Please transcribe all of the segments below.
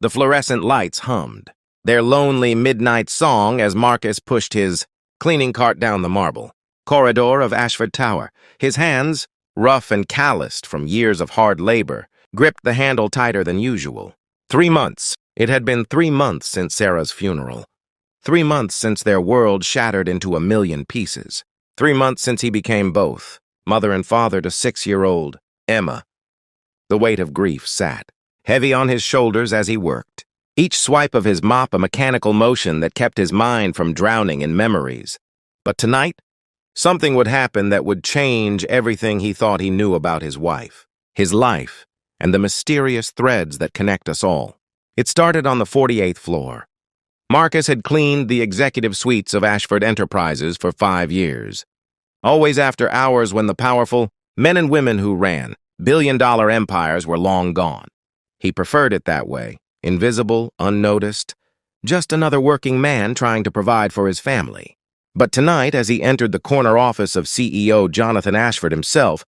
The fluorescent lights hummed, their lonely midnight song as Marcus pushed his cleaning cart down the marble corridor of Ashford Tower. His hands, rough and calloused from years of hard labor, gripped the handle tighter than usual. 3 months. It had been 3 months since Sarah's funeral. 3 months since their world shattered into a million pieces. 3 months since he became both, mother and father to 6-year-old Emma. The weight of grief sat heavy on his shoulders as he worked. Each swipe of his mop a mechanical motion that kept his mind from drowning in memories. But tonight, something would happen that would change everything he thought he knew about his wife, his life, and the mysterious threads that connect us all. It started on the 48th floor. Marcus had cleaned the executive suites of Ashford Enterprises for 5 years. Always after hours when the powerful men and women who ran billion-dollar empires were long gone. He preferred it that way, invisible, unnoticed, just another working man trying to provide for his family. But tonight, as he entered the corner office of CEO Jonathan Ashford himself,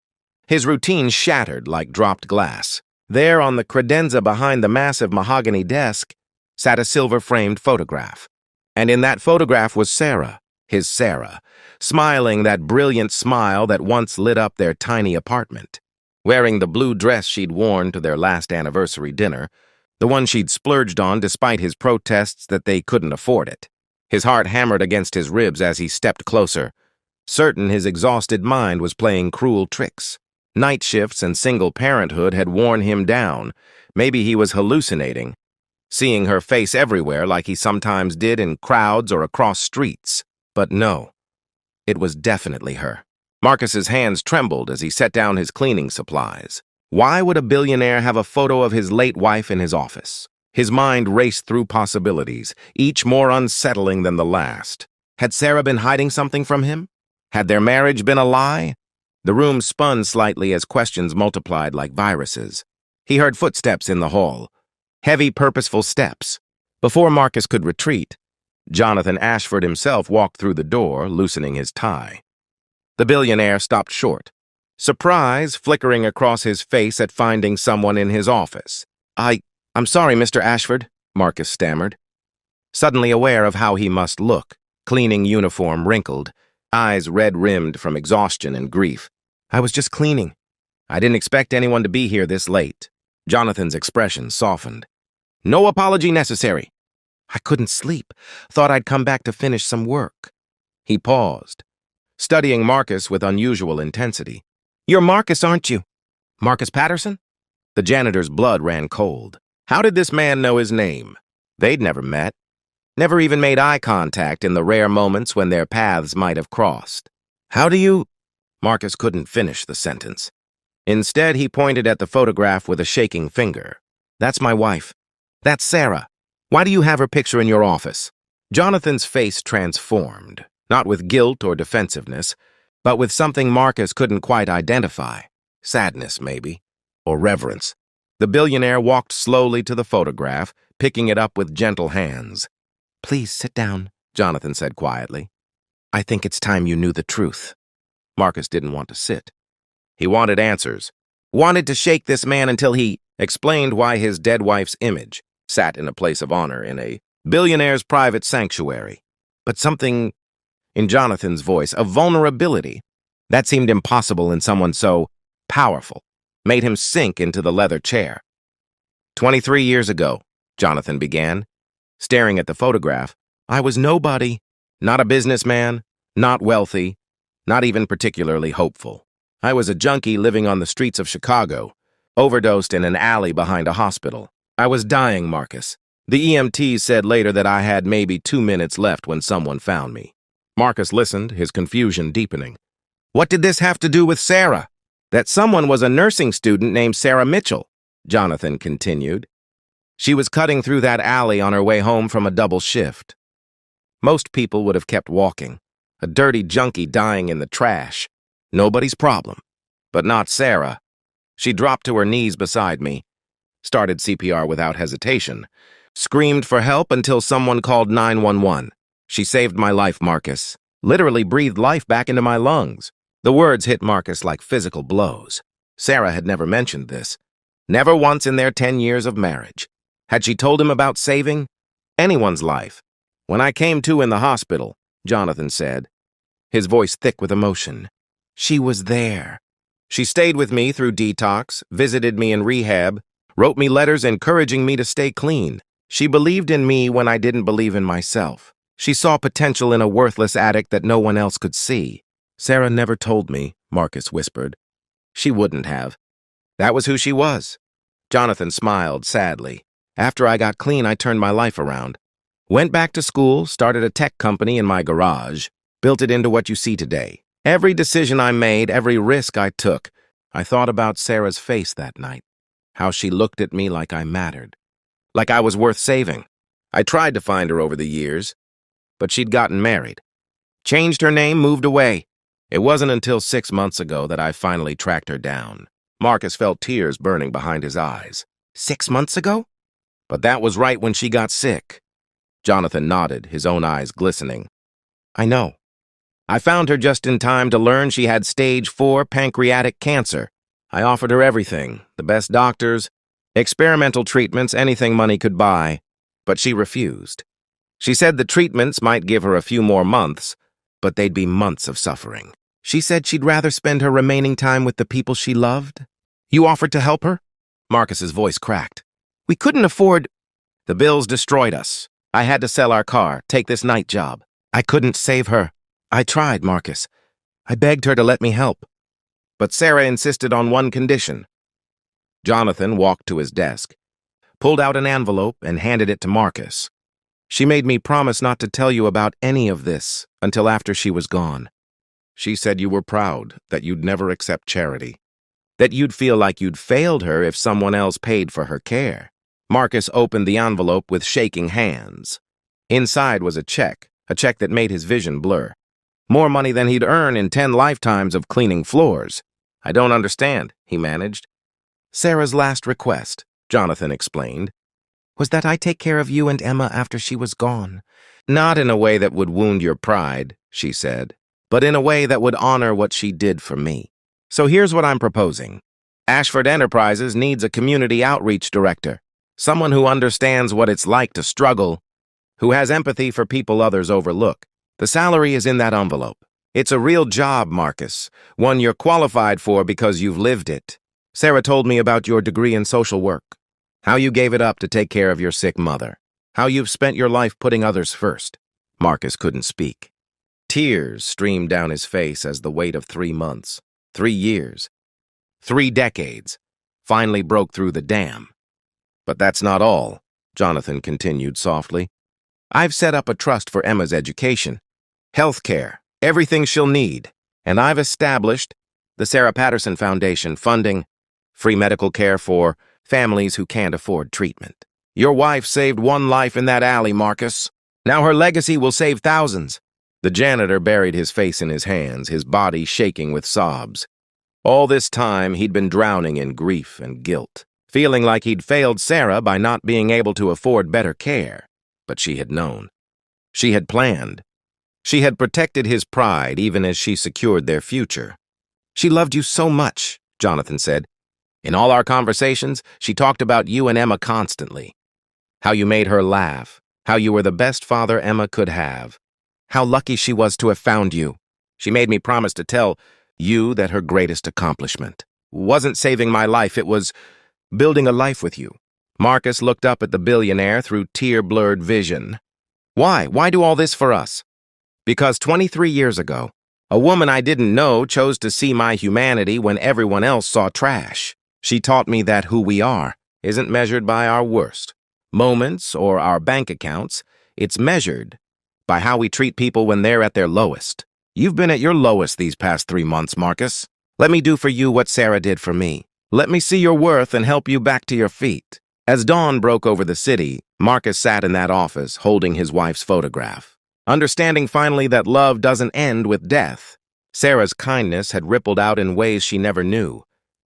his routine shattered like dropped glass. There on the credenza behind the massive mahogany desk sat a silver-framed photograph. And in that photograph was Sarah, his Sarah, smiling that brilliant smile that once lit up their tiny apartment. Wearing the blue dress she'd worn to their last anniversary dinner, the one she'd splurged on despite his protests that they couldn't afford it. His heart hammered against his ribs as he stepped closer, certain his exhausted mind was playing cruel tricks. Night shifts and single parenthood had worn him down. Maybe he was hallucinating, seeing her face everywhere like he sometimes did in crowds or across streets. But no, it was definitely her. Marcus's hands trembled as he set down his cleaning supplies. Why would a billionaire have a photo of his late wife in his office? His mind raced through possibilities, each more unsettling than the last. Had Sarah been hiding something from him? Had their marriage been a lie? The room spun slightly as questions multiplied like viruses. He heard footsteps in the hall. Heavy, purposeful steps. Before Marcus could retreat, Jonathan Ashford himself walked through the door, loosening his tie. The billionaire stopped short, surprise flickering across his face at finding someone in his office. I'm sorry, Mr. Ashford, Marcus stammered, suddenly aware of how he must look, cleaning uniform wrinkled, eyes red-rimmed from exhaustion and grief. I was just cleaning. I didn't expect anyone to be here this late. Jonathan's expression softened. No apology necessary. I couldn't sleep. Thought I'd come back to finish some work. He paused, studying Marcus with unusual intensity. You're Marcus, aren't you? Marcus Patterson? The janitor's blood ran cold. How did this man know his name? They'd never met. Never even made eye contact in the rare moments when their paths might have crossed. How do you... Marcus couldn't finish the sentence. Instead, he pointed at the photograph with a shaking finger. That's my wife. That's Sarah. Why do you have her picture in your office? Jonathan's face transformed, not with guilt or defensiveness, but with something Marcus couldn't quite identify. Sadness, maybe, or reverence. The billionaire walked slowly to the photograph, picking it up with gentle hands. Please sit down, Jonathan said quietly. I think it's time you knew the truth. Marcus didn't want to sit. He wanted answers. Wanted to shake this man until he explained why his dead wife's image sat in a place of honor in a billionaire's private sanctuary. But something in Jonathan's voice, a vulnerability, that seemed impossible in someone so powerful, made him sink into the leather chair. 23 years ago, Jonathan began, staring at the photograph, I was nobody, not a businessman, not wealthy, not even particularly hopeful. I was a junkie living on the streets of Chicago, overdosed in an alley behind a hospital. I was dying, Marcus. The EMTs said later that I had maybe 2 minutes left when someone found me. Marcus listened, his confusion deepening. What did this have to do with Sarah? That someone was a nursing student named Sarah Mitchell, Jonathan continued. She was cutting through that alley on her way home from a double shift. Most people would have kept walking. A dirty junkie dying in the trash. Nobody's problem. But not Sarah. She dropped to her knees beside me, started CPR without hesitation, screamed for help until someone called 911. She saved my life, Marcus. Literally breathed life back into my lungs. The words hit Marcus like physical blows. Sarah had never mentioned this. Never once in their 10 years of marriage. Had she told him about saving anyone's life? When I came to in the hospital, Jonathan said, his voice thick with emotion. She was there. She stayed with me through detox, visited me in rehab, wrote me letters encouraging me to stay clean. She believed in me when I didn't believe in myself. She saw potential in a worthless addict that no one else could see. Sarah never told me, Marcus whispered. She wouldn't have. That was who she was. Jonathan smiled sadly. After I got clean, I turned my life around. Went back to school, started a tech company in my garage, built it into what you see today. Every decision I made, every risk I took, I thought about Sarah's face that night. How she looked at me like I mattered. Like I was worth saving. I tried to find her over the years, but she'd gotten married. Changed her name, moved away. It wasn't until 6 months ago that I finally tracked her down. Marcus felt tears burning behind his eyes. 6 months ago? But that was right when she got sick. Jonathan nodded, his own eyes glistening. I know. I found her just in time to learn she had stage 4 pancreatic cancer. I offered her everything, the best doctors, experimental treatments, anything money could buy, but she refused. She said the treatments might give her a few more months, but they'd be months of suffering. She said she'd rather spend her remaining time with the people she loved. You offered to help her? Marcus's voice cracked. We couldn't afford... The bills destroyed us. I had to sell our car, take this night job. I couldn't save her. I tried, Marcus. I begged her to let me help. But Sarah insisted on one condition. Jonathan walked to his desk, pulled out an envelope, and handed it to Marcus. She made me promise not to tell you about any of this until after she was gone. She said you were proud, that you'd never accept charity, that you'd feel like you'd failed her if someone else paid for her care. Marcus opened the envelope with shaking hands. Inside was a check that made his vision blur. More money than he'd earn in 10 lifetimes of cleaning floors. I don't understand, he managed. Sarah's last request, Jonathan explained, was that I take care of you and Emma after she was gone. Not in a way that would wound your pride, she said, but in a way that would honor what she did for me. So here's what I'm proposing. Ashford Enterprises needs a community outreach director, someone who understands what it's like to struggle, who has empathy for people others overlook. The salary is in that envelope. It's a real job, Marcus, one you're qualified for because you've lived it. Sarah told me about your degree in social work, how you gave it up to take care of your sick mother, how you've spent your life putting others first. Marcus couldn't speak. Tears streamed down his face as the weight of 3 months, 3 years, 3 decades finally broke through the dam. But that's not all, Jonathan continued softly. I've set up a trust for Emma's education, health care, everything she'll need, and I've established the Sarah Patterson Foundation funding free medical care for families who can't afford treatment. Your wife saved 1 life in that alley, Marcus. Now her legacy will save thousands. The janitor buried his face in his hands, his body shaking with sobs. All this time, he'd been drowning in grief and guilt, feeling like he'd failed Sarah by not being able to afford better care. But she had known. She had planned. She had protected his pride even as she secured their future. She loved you so much, Jonathan said. In all our conversations, she talked about you and Emma constantly. How you made her laugh, how you were the best father Emma could have, how lucky she was to have found you. She made me promise to tell you that her greatest accomplishment wasn't saving my life, it was building a life with you. Marcus looked up at the billionaire through tear-blurred vision. Why? Why do all this for us? Because 23 years ago, a woman I didn't know chose to see my humanity when everyone else saw trash. She taught me that who we are isn't measured by our worst moments or our bank accounts. It's measured by how we treat people when they're at their lowest. You've been at your lowest these past 3 months, Marcus. Let me do for you what Sarah did for me. Let me see your worth and help you back to your feet. As dawn broke over the city, Marcus sat in that office holding his wife's photograph, understanding finally that love doesn't end with death. Sarah's kindness had rippled out in ways she never knew,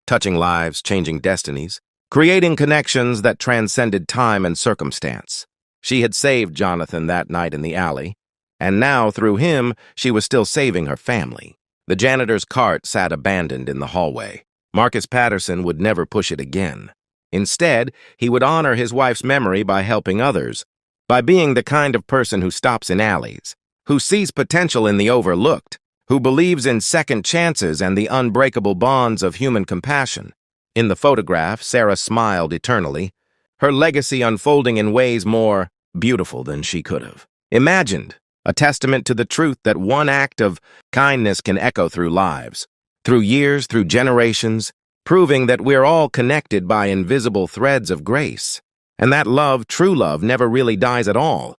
touching lives, changing destinies, creating connections that transcended time and circumstance. She had saved Jonathan that night in the alley, and now, through him, she was still saving her family. The janitor's cart sat abandoned in the hallway. Marcus Patterson would never push it again. Instead, he would honor his wife's memory by helping others, by being the kind of person who stops in alleys, who sees potential in the overlooked, who believes in second chances and the unbreakable bonds of human compassion. In the photograph, Sarah smiled eternally, her legacy unfolding in ways more beautiful than she could have imagined, a testament to the truth that one act of kindness can echo through lives, through years, through generations, proving that we're all connected by invisible threads of grace, and that love, true love, never really dies at all.